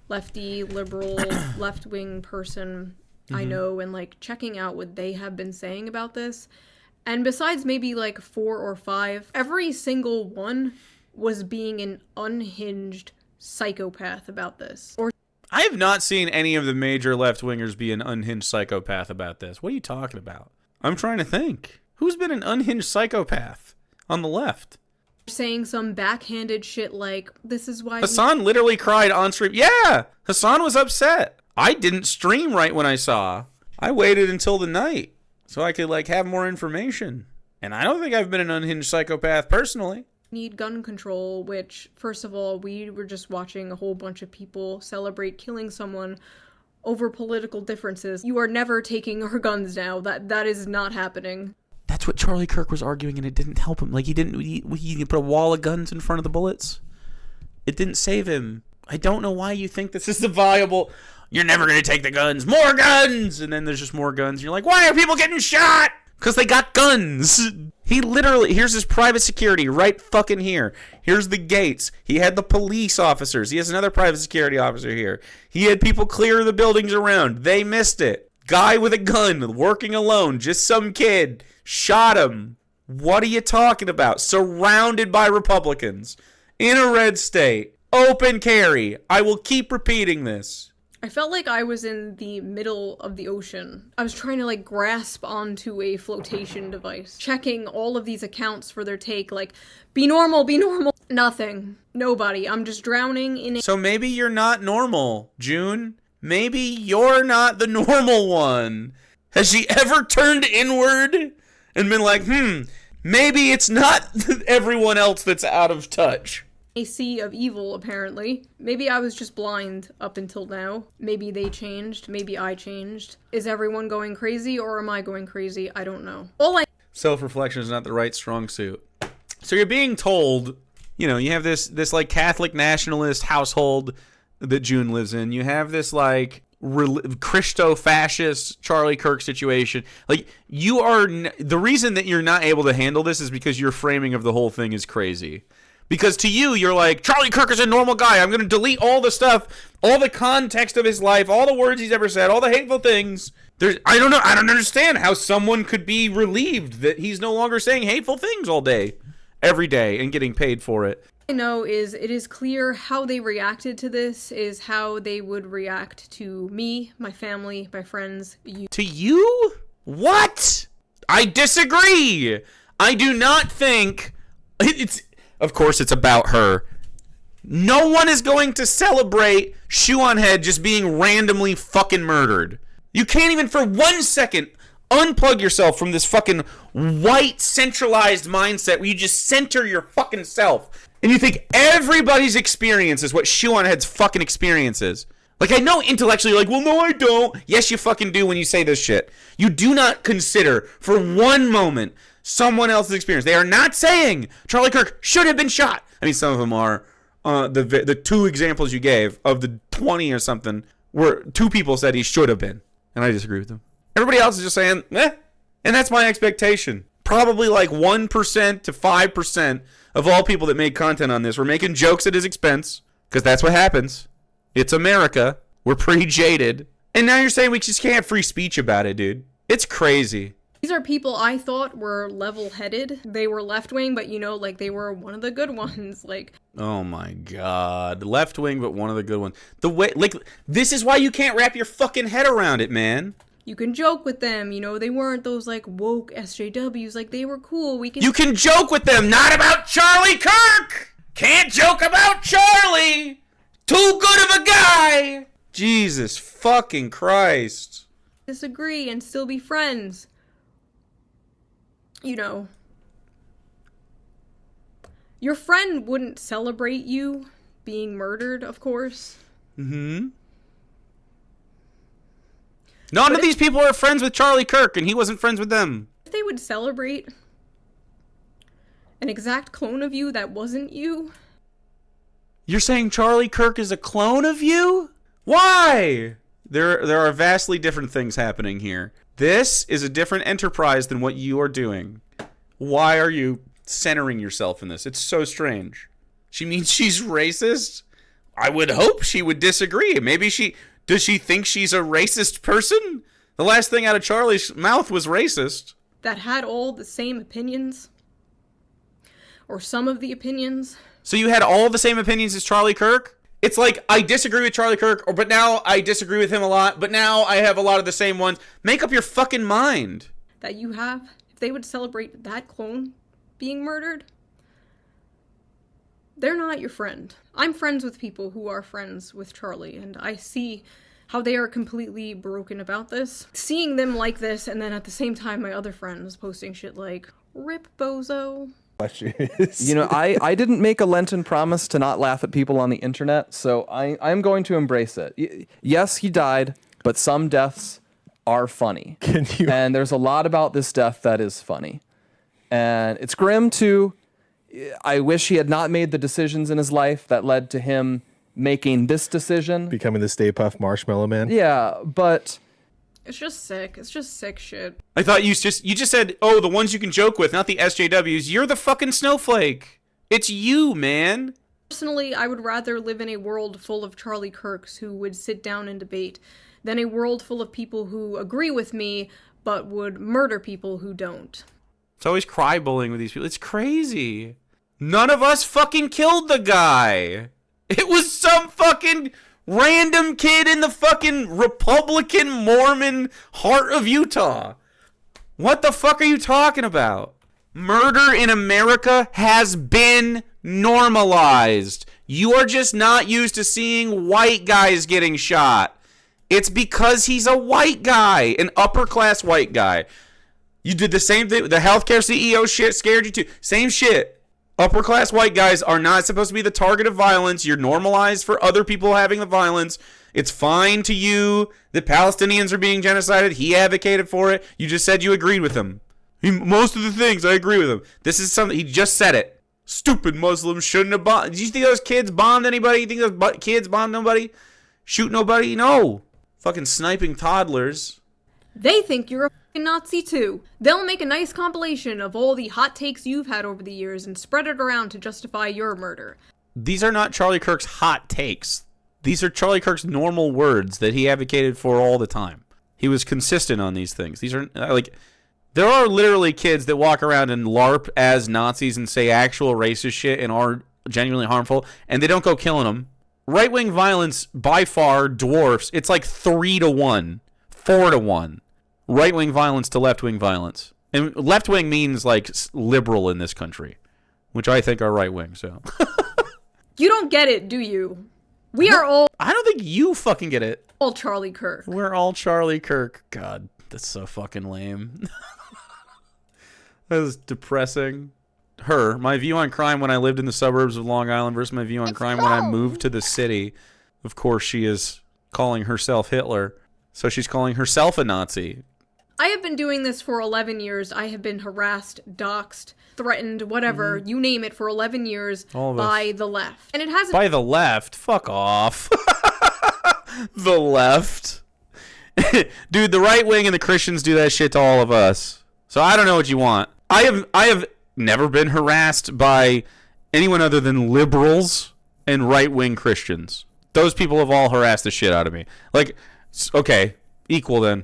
lefty, liberal, left-wing person I know and, checking out what they have been saying about this. And besides maybe, 4 or 5, every single one was being an unhinged psychopath about this. I have not seen any of the major left-wingers be an unhinged psychopath about this. What are you talking about? I'm trying to think. Who's been an unhinged psychopath on the left? Saying some backhanded shit like, this is why Hassan literally cried on stream. Yeah! Hassan was upset. I didn't stream right when I saw. I waited until the night so I could, have more information. And I don't think I've been an unhinged psychopath personally. Need gun control, which, first of all, we were just watching a whole bunch of people celebrate killing someone over political differences. You are never taking our guns now. That is not happening. That's what Charlie Kirk was arguing, and it didn't help him. He put a wall of guns in front of the bullets. It didn't save him. I don't know why you think this is the viable... You're never going to take the guns. More guns! And then there's just more guns. You're like, why are people getting shot? Because they got guns. He literally, here's his private security right fucking here. Here's the gates. He had the police officers. He has another private security officer here. He had people clear the buildings around. They missed it. Guy with a gun, working alone, just some kid, shot him. What are you talking about? Surrounded by Republicans. In a red state. Open carry. I will keep repeating this. I felt like I was in the middle of the ocean. I was trying to grasp onto a flotation device, checking all of these accounts for their take, be normal, be normal. Nothing. Nobody. I'm just drowning in it. So maybe you're not normal, June. Maybe you're not the normal one. Has she ever turned inward and been like, maybe it's not everyone else that's out of touch? A sea of evil, apparently. Maybe I was just blind up until now. Maybe they changed. Maybe I changed. Is everyone going crazy, or am I going crazy? I don't know. Self-reflection is not the right strong suit. So you're being told, you know, you have this like Catholic nationalist household that June lives in. You have this like Christo-fascist Charlie Kirk situation. Like, you are the reason that you're not able to handle this is because your framing of the whole thing is crazy. Because to you, you're like, Charlie Kirk is a normal guy. I'm going to delete all the stuff, all the context of his life, all the words he's ever said, all the hateful things. I don't know. I don't understand how someone could be relieved that he's no longer saying hateful things all day, every day, and getting paid for it. I know is it is clear how they reacted to this is how they would react to me, my family, my friends, you. To you? What? I disagree. I do not think it's. Of course, it's about her. No one is going to celebrate Shoe0nHead just being randomly fucking murdered. You can't even for 1 second unplug yourself from this fucking white centralized mindset where you just center your fucking self. And you think everybody's experience is what Shoe0nHead's fucking experience is. Like, I know intellectually you're like, well, no, I don't. Yes, you fucking do when you say this shit. You do not consider for one moment someone else's experience. They are not saying Charlie Kirk should have been shot. I mean, some of them are. The two examples you gave of the 20 or something were two people said he should have been. And I disagree with them. Everybody else is just saying, eh. And that's my expectation. Probably like 1% to 5% of all people that made content on this were making jokes at his expense. Because that's what happens. It's America. We're pretty jaded. And now you're saying we just can't have free speech about it, dude. It's crazy. These are people I thought were level-headed. They were left-wing, but, you know, like, they were one of the good ones. Like, oh my god. Left-wing, but one of the good ones. The way, like, this is why you can't wrap your fucking head around it, man. You can joke with them, you know, they weren't those, like, woke SJWs. Like, they were cool. You can joke with them, not about Charlie Kirk! Can't joke about Charlie! Too good of a guy! Jesus fucking Christ. Disagree and still be friends. You know, your friend wouldn't celebrate you being murdered, of course. Mm-hmm. None of these people are friends with Charlie Kirk, and he wasn't friends with them. If they would celebrate an exact clone of you that wasn't you. You're saying Charlie Kirk is a clone of you? Why? There are vastly different things happening here. This is a different enterprise than what you are doing. Why are you centering yourself in this? It's so strange. She means she's racist? I would hope she would disagree. Maybe does she think she's a racist person? The last thing out of Charlie's mouth was racist. That had all the same opinions. Or some of the opinions. So you had all the same opinions as Charlie Kirk? It's like, I disagree with Charlie Kirk, but now I disagree with him a lot, but now I have a lot of the same ones. Make up your fucking mind. That you have, if they would celebrate that clone being murdered, they're not your friend. I'm friends with people who are friends with Charlie, and I see how they are completely broken about this. Seeing them like this, and then at the same time my other friends posting shit like, rip bozo. You know, I didn't make a Lenten promise to not laugh at people on the internet, so I'm going to embrace it. Yes, he died, but some deaths are funny. And there's a lot about this death that is funny. And it's grim, too. I wish he had not made the decisions in his life that led to him making this decision. Becoming the Stay Puft Marshmallow Man? Yeah, but... It's just sick. It's just sick shit. I thought you just said, oh, the ones you can joke with, not the SJWs. You're the fucking snowflake. It's you, man. Personally, I would rather live in a world full of Charlie Kirks who would sit down and debate than a world full of people who agree with me but would murder people who don't. It's always cry bullying with these people. It's crazy. None of us fucking killed the guy. It was some fucking random kid in the fucking Republican Mormon heart of Utah. What the fuck are you talking about? Murder in America has been normalized. You are just not used to seeing white guys getting shot. It's because he's a white guy, an upper class white guy. You did the same thing. The healthcare CEO shit scared you too. Same shit. Upper class white guys are not supposed to be the target of violence. You're normalized for other people having the violence. It's fine to you that Palestinians are being genocided. He advocated for it. You just said you agreed with him. Most of the things, I agree with him. This is something, he just said it. Stupid Muslims shouldn't have bombed. Did you think those kids bombed anybody? You think those kids bombed nobody? Shoot nobody? No. Fucking sniping toddlers. They think you're a fucking Nazi too. They'll make a nice compilation of all the hot takes you've had over the years and spread it around to justify your murder. These are not Charlie Kirk's hot takes. These are Charlie Kirk's normal words that he advocated for all the time. He was consistent on these things. These are, like, there are literally kids that walk around and LARP as Nazis and say actual racist shit and are genuinely harmful, and they don't go killing them. Right-wing violence by far dwarfs. It's like 3-1, 4-1. Right-wing violence to left-wing violence. And left-wing means, like, liberal in this country, which I think are right-wing, so. You don't get it, do you? We are all... I don't think you fucking get it. All Charlie Kirk. We're all Charlie Kirk. God, that's so fucking lame. That was depressing. My view on crime when I lived in the suburbs of Long Island versus my view on crime when I moved to the city. Of course, she is calling herself Hitler, so she's calling herself a Nazi. I have been doing this for 11 years. I have been harassed, doxxed, threatened, whatever, you name it, for 11 years by the left. And it hasn't... By the left? Fuck off. The left. Dude, the right wing and the Christians do that shit to all of us. So I don't know what you want. I have never been harassed by anyone other than liberals and right-wing Christians. Those people have all harassed the shit out of me. Like, okay, equal then.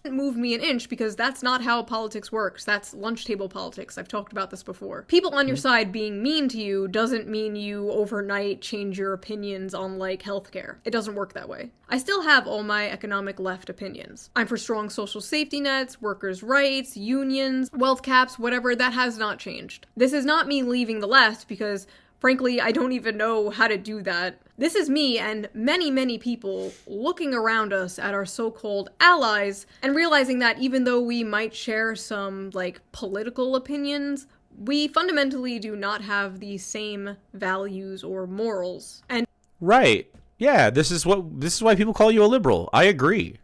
Move me an inch because that's not how politics works. That's lunch table politics. I've talked about this before. People on your side being mean to you doesn't mean you overnight change your opinions on, like, healthcare. It doesn't work that way. I still have all my economic left opinions. I'm for strong social safety nets, workers' rights, unions, wealth caps, whatever. That has not changed. This is not me leaving the left because, frankly, I don't even know how to do that. This is me and many, many people looking around us at our so-called allies and realizing that even though we might share some, like, political opinions, we fundamentally do not have the same values or morals. And right. Yeah, this is why people call you a liberal. I agree.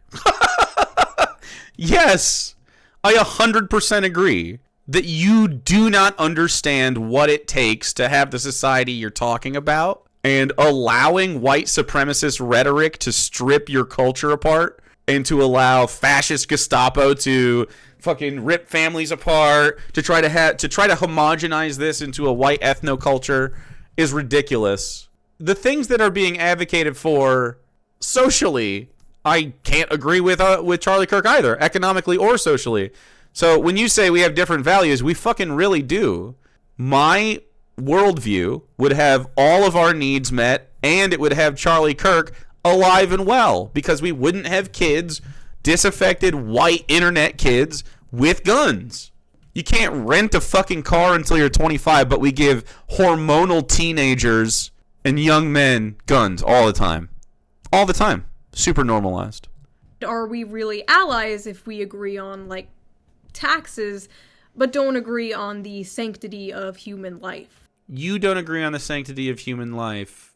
Yes. I 100% agree that you do not understand what it takes to have the society you're talking about. And allowing white supremacist rhetoric to strip your culture apart and to allow fascist Gestapo to fucking rip families apart, to try to homogenize this into a white ethnoculture is ridiculous. The things that are being advocated for socially, I can't agree with Charlie Kirk either, economically or socially. So when you say we have different values, we fucking really do. My worldview would have all of our needs met, and it would have Charlie Kirk alive and well, because we wouldn't have kids, disaffected white internet kids with guns. You can't rent a fucking car until you're 25, but we give hormonal teenagers and young men guns all the time. All the time. Super normalized. are we really allies if we agree on, like, taxes, but don't agree on the sanctity of human life? You don't agree on the sanctity of human life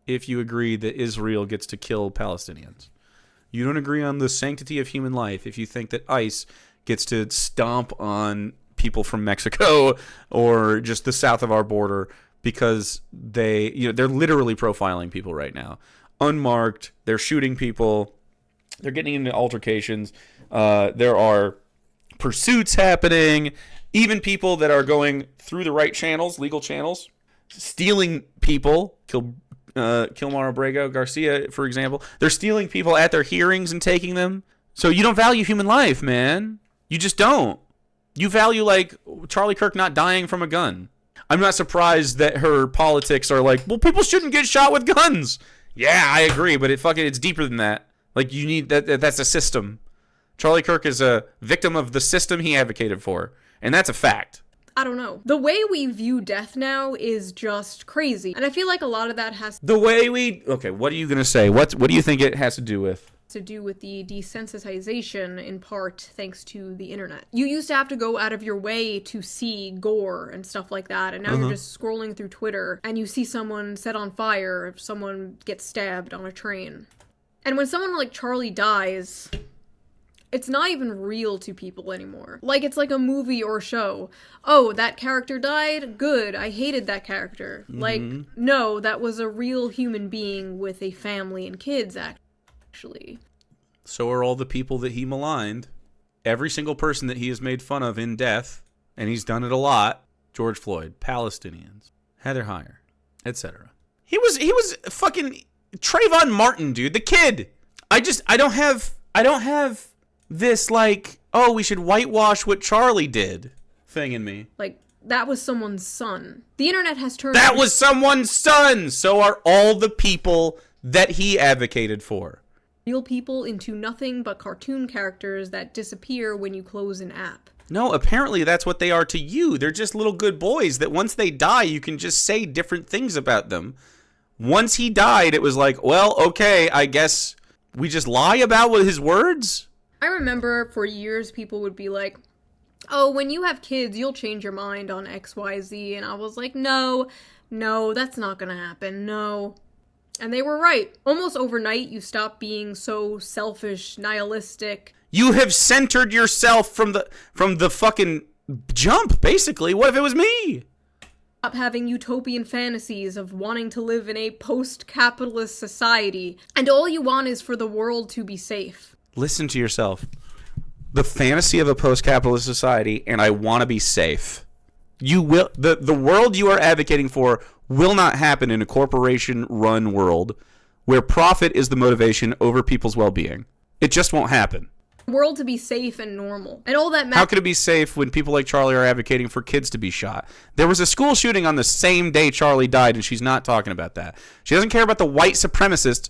if you agree that Israel gets to kill Palestinians. You don't agree on the sanctity of human life if you think that ICE gets to stomp on people from Mexico or just the south of our border because they're literally profiling people right now. Unmarked, they're shooting people, they're getting into altercations, there are pursuits happening, even people that are going through the right channels, legal channels, stealing people, Kilmar Abrego Garcia, for example. They're stealing people at their hearings and taking them. So you don't value human life, man. You just don't. You value, like, Charlie Kirk not dying from a gun. I'm not surprised that her politics are like, well, people shouldn't get shot with guns. Yeah, I agree, but it's deeper than that. Like, you need that's a system. Charlie Kirk is a victim of the system he advocated for, and that's a fact. I don't know. The way we view death now is just crazy. And I feel like a lot of that has the way we... Okay, what are you going to say? What do you think it has to do with? to do with the desensitization, in part thanks to the internet. You used to have to go out of your way to see gore and stuff like that, and now you're just scrolling through Twitter and you see someone set on fire if someone gets stabbed on a train. And when someone like Charlie dies, it's not even real to people anymore. Like, it's like a movie or show. Oh, that character died? Good, I hated that character. Like, no, that was a real human being with a family and kids, actually. So are all the people that he maligned. Every single person that he has made fun of in death, and he's done it a lot. George Floyd, Palestinians, Heather Heyer, etc. He was fucking Trayvon Martin, dude, the kid. I don't have this, like, oh, we should whitewash what Charlie did thing in me. Like, that was someone's son. The internet has turned... That was someone's son! So are all the people that he advocated for. Real people into nothing but cartoon characters that disappear when you close an app. No, apparently that's what they are to you. They're just little good boys that once they die, you can just say different things about them. Once he died, it was like, well, okay, I guess we just lie about his words? I remember for years people would be like, oh, when you have kids, you'll change your mind on XYZ. And I was like, no, that's not gonna happen, no. And they were right. Almost overnight, you stop being so selfish, nihilistic. You have centered yourself from the fucking jump, basically. What if it was me? Stop having utopian fantasies of wanting to live in a post-capitalist society. And all you want is for the world to be safe. Listen to yourself. The fantasy of a post-capitalist society, and I want to be safe. You will. The world you are advocating for will not happen in a corporation-run world where profit is the motivation over people's well-being. It just won't happen. The world to be safe and normal. And all that How could it be safe when people like Charlie are advocating for kids to be shot? There was a school shooting on the same day Charlie died, and she's not talking about that. She doesn't care about the white supremacist,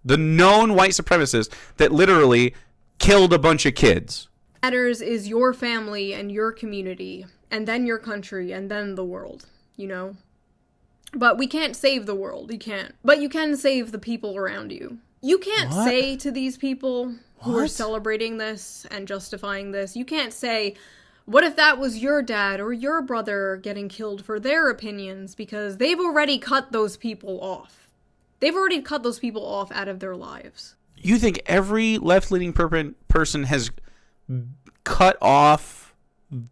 the known white supremacist that literally killed a bunch of kids. Matters is your family and your community, and then your country, and then the world, you know? But we can't save the world, you can't. But you can save the people around you. You can't say to these people who are celebrating this and justifying this, you can't say, what if that was your dad or your brother getting killed for their opinions, because they've already cut those people off. They've already cut those people off out of their lives. You think every left-leaning person has cut off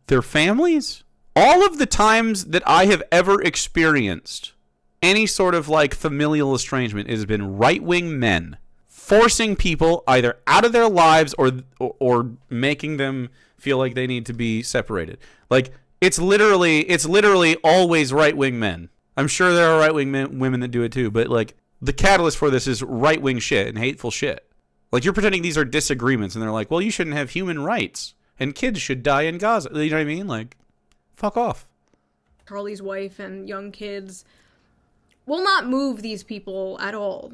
their families? All of the times that I have ever experienced any sort of like familial estrangement, it has been right-wing men forcing people either out of their lives or making them feel like they need to be separated. Like, it's literally always right-wing men. I'm sure there are right-wing women that do it too, but like, the catalyst for this is right-wing shit and hateful shit. Like, you're pretending these are disagreements, and they're like, well, you shouldn't have human rights, and kids should die in Gaza. You know what I mean? Like, fuck off. Charlie's wife and young kids will not move these people at all,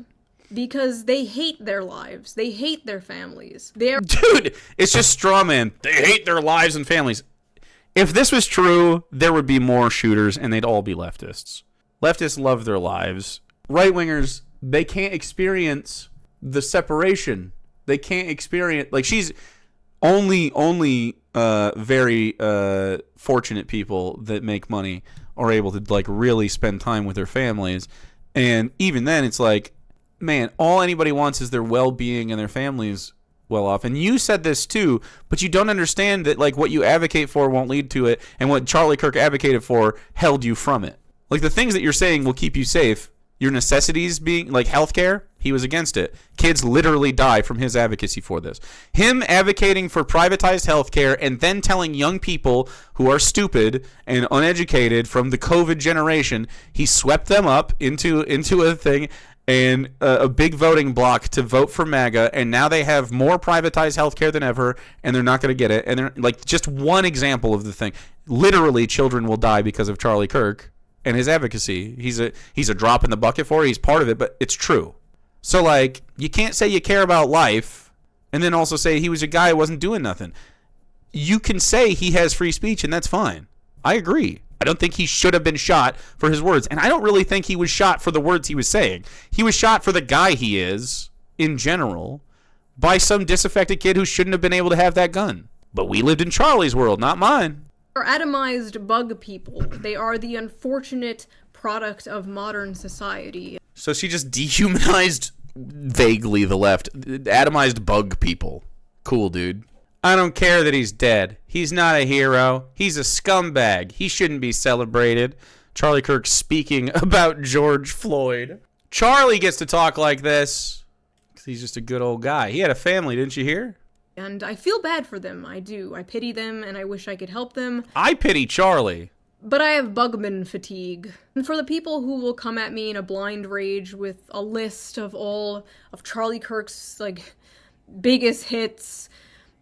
because they hate their lives. They hate their families. Dude, it's just straw man. They hate their lives and families. If this was true, there would be more shooters, and they'd all be leftists. Leftists love their lives. Right-wingers, they can't experience the separation. They can't experience... Like, she's only very fortunate people that make money are able to, like, really spend time with their families. And even then, it's like, man, all anybody wants is their well-being and their families well off. And you said this too, but you don't understand that, like, what you advocate for won't lead to it, and what Charlie Kirk advocated for held you from it. Like, the things that you're saying will keep you safe, your necessities being, like, healthcare, he was against it. Kids literally die from his advocacy for this. Him advocating for privatized healthcare and then telling young people who are stupid and uneducated from the COVID generation, he swept them up into a thing and a big voting block to vote for MAGA, and now they have more privatized healthcare than ever, and they're not going to get it. And they're, like, just one example of the thing. Literally, children will die because of Charlie Kirk and his advocacy. He's a drop in the bucket for it. He's part of it, but it's true. So, like, you can't say you care about life and then also say he was a guy who wasn't doing nothing. You can say he has free speech, and that's fine. I agree. I don't think he should have been shot for his words. And I don't really think he was shot for the words he was saying. He was shot for the guy he is, in general. by some disaffected kid who shouldn't have been able to have that gun. But we lived in Charlie's world, not mine. Are atomized bug people. They are the unfortunate product of modern society. So she just dehumanized vaguely the left. Atomized bug people. Cool, dude. I don't care that he's dead. He's not a hero. He's a scumbag. He shouldn't be celebrated. Charlie Kirk speaking about George Floyd. Charlie gets to talk like this because he's just a good old guy. He had a family, didn't you hear? And I feel bad for them. I do. I pity them, and I wish I could help them. I pity Charlie. But I have bugman fatigue. And for the people who will come at me in a blind rage with a list of all of Charlie Kirk's, like, biggest hits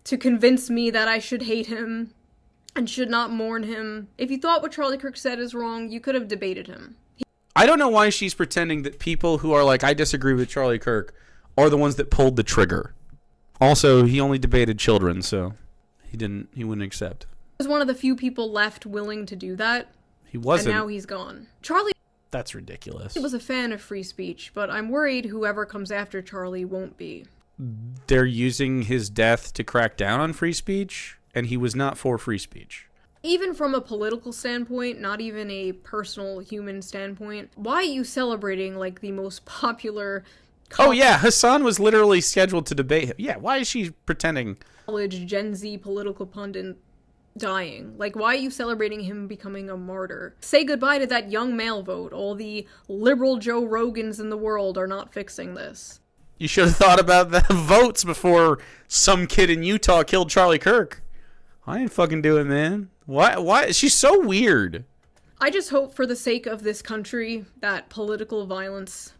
to convince me that I should hate him and should not mourn him. If you thought what Charlie Kirk said is wrong, you could have debated him. I don't know why she's pretending that people who are like, I disagree with Charlie Kirk, are the ones that pulled the trigger. Also, he only debated children, so he wouldn't accept. He was one of the few people left willing to do that. He wasn't. And now he's gone. Charlie... That's ridiculous. He was a fan of free speech, but I'm worried whoever comes after Charlie won't be. They're using his death to crack down on free speech, and he was not for free speech. Even from a political standpoint, not even a personal human standpoint, why are you celebrating, like, the most popular... Oh, yeah, Hassan was literally scheduled to debate him. Yeah, why is she pretending? College Gen Z political pundit dying. Like, why are you celebrating him becoming a martyr? Say goodbye to that young male vote. All the liberal Joe Rogans in the world are not fixing this. You should have thought about the votes before some kid in Utah killed Charlie Kirk. I ain't fucking doing, man. Why? She's so weird. I just hope for the sake of this country that political violence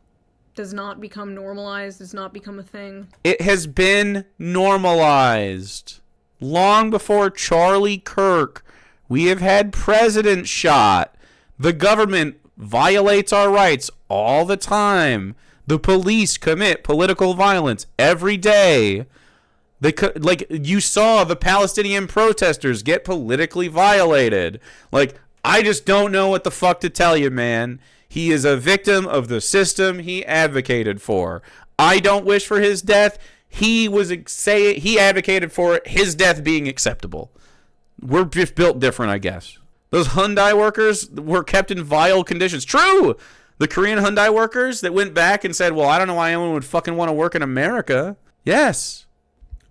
does not become normalized, does not become a thing. It has been normalized. Long before Charlie Kirk, we have had presidents shot. The government violates our rights all the time. The police commit political violence every day. Like, you saw the Palestinian protesters get politically violated. Like, I just don't know what the fuck to tell you, man. He is a victim of the system he advocated for. I don't wish for his death. He advocated for his death being acceptable. We're just built different, I guess. Those Hyundai workers were kept in vile conditions. True! The Korean Hyundai workers that went back and said, well, I don't know why anyone would fucking want to work in America. Yes.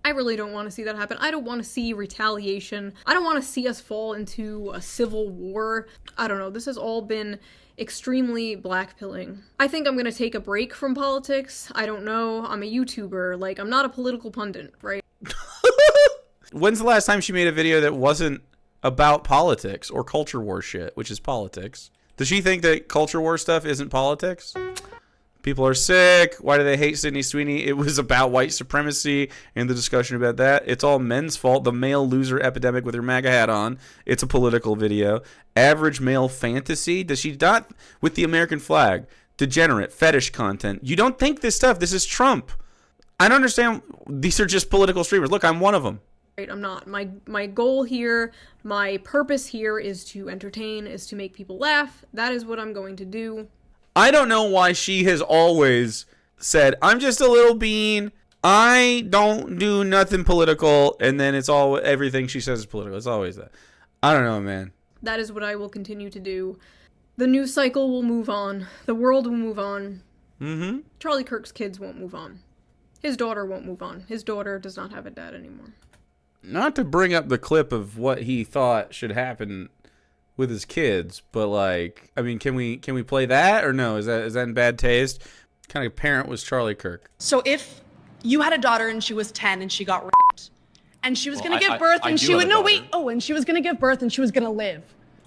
I really don't want to see that happen. I don't want to see retaliation. I don't want to see us fall into a civil war. I don't know. This has all been extremely blackpilling. I think I'm going to take a break from politics. I don't know. I'm a YouTuber. Like, I'm not a political pundit, right? When's the last time she made a video that wasn't about politics or culture war shit, which is politics? Does she think that culture war stuff isn't politics? People are sick. Why do they hate Sydney Sweeney? It was about white supremacy and the discussion about that. It's all men's fault. The male loser epidemic with her MAGA hat on. It's a political video. Average male fantasy. Does she not? With the American flag. Degenerate. Fetish content. You don't think this stuff. This is Trump. I don't understand. These are just political streamers. Look, I'm one of them. Right, I'm not. My goal here, my purpose here is to entertain, is to make people laugh. That is what I'm going to do. I don't know why she has always said, I'm just a little bean. I don't do nothing political. And then it's all, everything she says is political. It's always that. I don't know, man. That is what I will continue to do. The news cycle will move on. The world will move on. Mm-hmm. Charlie Kirk's kids won't move on. His daughter won't move on. His daughter does not have a dad anymore. Not to bring up the clip of what he thought should happen with his kids, but like, I mean, can we play that or no? Is that in bad taste? What kind of parent was Charlie Kirk? So if you had a daughter and she was 10 and she got raped, and she was going to give birth and she would and she was going to give birth and she was going to live,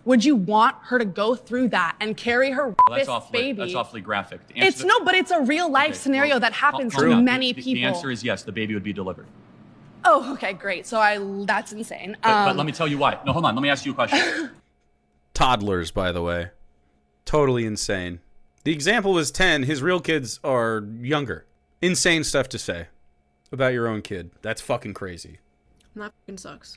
would you want her to go through that and carry her baby? That's awfully graphic. But it's a real life scenario that happens to many people. The answer is yes. The baby would be delivered. Oh, okay, great. So that's insane. But let me tell you why. No, hold on. Let me ask you a question. Toddlers, by the way. Totally insane. The example was 10. His real kids are younger. Insane stuff to say about your own kid. That's fucking crazy. That fucking sucks.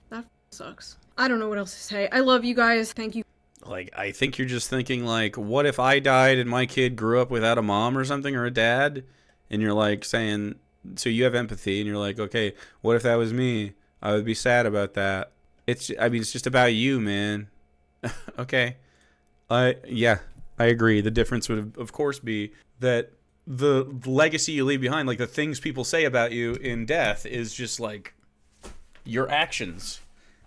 That sucks. I don't know what else to say. I love you guys. Thank you. Like, I think you're just thinking, like, what if I died and my kid grew up without a mom or something or a dad? And you're, like, saying So you have empathy, and you're like, okay, what if that was me? I would be sad about that. It's just about you, man. Okay. Yeah, I agree. The difference would, of course, be that the legacy you leave behind, like the things people say about you in death, is just like your actions.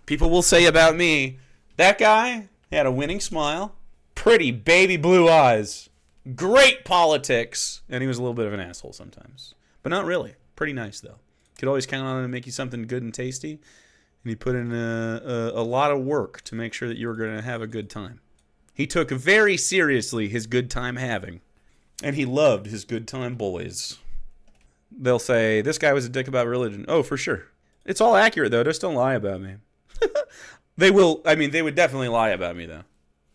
People will say about me, that guy had a winning smile, pretty baby blue eyes, great politics, and he was a little bit of an asshole sometimes. But not really. Pretty nice, though. Could always count on him to make you something good and tasty. And he put in a lot of work to make sure that you were going to have a good time. He took very seriously his good time having. And he loved his good time boys. They'll say, this guy was a dick about religion. Oh, for sure. It's all accurate, though. Just don't lie about me. They would definitely lie about me, though.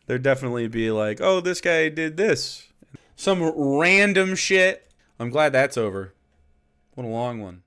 They'd definitely be like, oh, this guy did this. Some random shit. I'm glad that's over. What a long one.